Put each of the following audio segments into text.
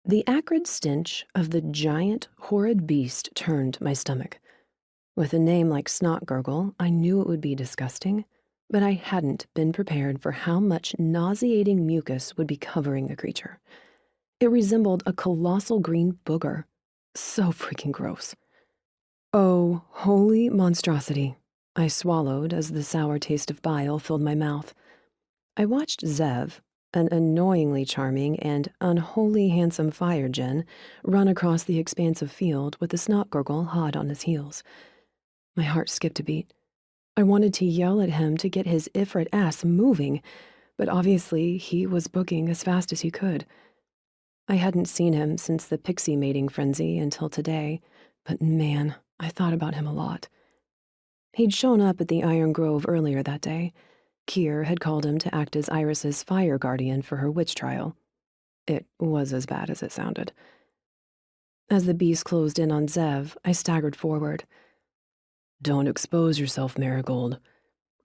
The acrid stench of the giant, horrid beast turned my stomach. With a name like Snot Gurgle, I knew it would be disgusting, but I hadn't been prepared for how much nauseating mucus would be covering the creature. It resembled a colossal green booger. So freaking gross. Oh, holy monstrosity. I swallowed as the sour taste of bile filled my mouth. I watched Zev, an annoyingly charming and unholy handsome fire djinn, run across the expansive field with the Snot Gurgle hot on his heels. My heart skipped a beat. I wanted to yell at him to get his ifrit ass moving, but obviously he was booking as fast as he could. I hadn't seen him since the pixie mating frenzy until today, but man, I thought about him a lot. He'd shown up at the Iron Grove earlier that day. Kier had called him to act as Iris's fire guardian for her witch trial. It was as bad as it sounded. As the beast closed in on Zev, I staggered forward. "Don't expose yourself, Marigold,"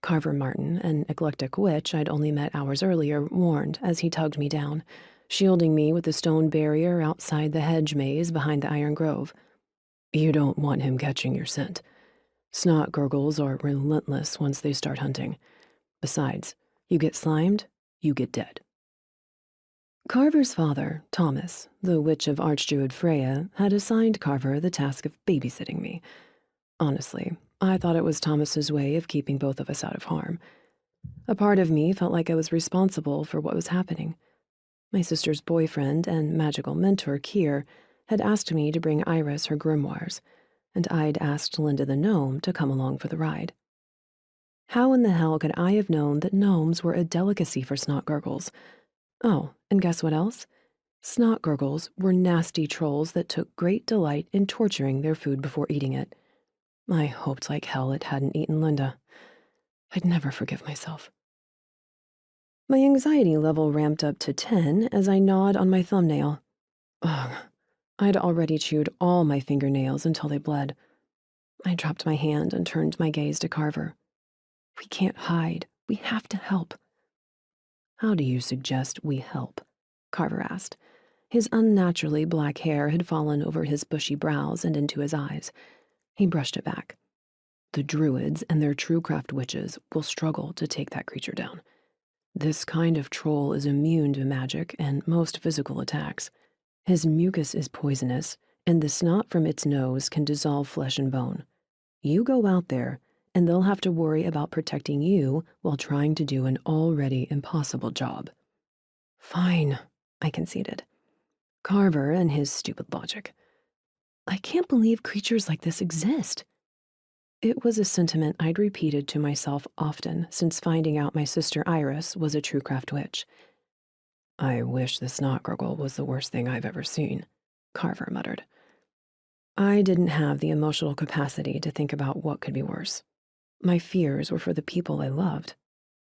Carver Martin, an eclectic witch I'd only met hours earlier, warned as he tugged me down, shielding me with the stone barrier outside the hedge maze behind the Iron Grove. "You don't want him catching your scent. Snot Gurgles are relentless once they start hunting. Besides, you get slimed, you get dead." Carver's father, Thomas, the witch of Archdruid Freya, had assigned Carver the task of babysitting me. Honestly, I thought it was Thomas's way of keeping both of us out of harm. A part of me felt like I was responsible for what was happening. My sister's boyfriend and magical mentor, Kier, had asked me to bring Iris her grimoires, and I'd asked Linda the gnome to come along for the ride. How in the hell could I have known that gnomes were a delicacy for Snot Gurgles? Oh, and guess what else? Snot Gurgles were nasty trolls that took great delight in torturing their food before eating it. I hoped like hell it hadn't eaten Linda. I'd never forgive myself. My anxiety level ramped up to 10 as I gnawed on my thumbnail. Ugh, I'd already chewed all my fingernails until they bled. I dropped my hand and turned my gaze to Carver. "We can't hide. We have to help." "How do you suggest we help?" Carver asked. His unnaturally black hair had fallen over his bushy brows and into his eyes. He brushed it back. "The druids and their truecraft witches will struggle to take that creature down. This kind of troll is immune to magic and most physical attacks. His mucus is poisonous, and the snot from its nose can dissolve flesh and bone. You go out there, and they'll have to worry about protecting you while trying to do an already impossible job." "Fine," I conceded. Carver and his stupid logic. I can't believe creatures like this exist. It was a sentiment I'd repeated to myself often since finding out my sister Iris was a truecraft witch. "I wish the Snot Gurgle was the worst thing I've ever seen," Carver muttered. I didn't have the emotional capacity to think about what could be worse. My fears were for the people I loved.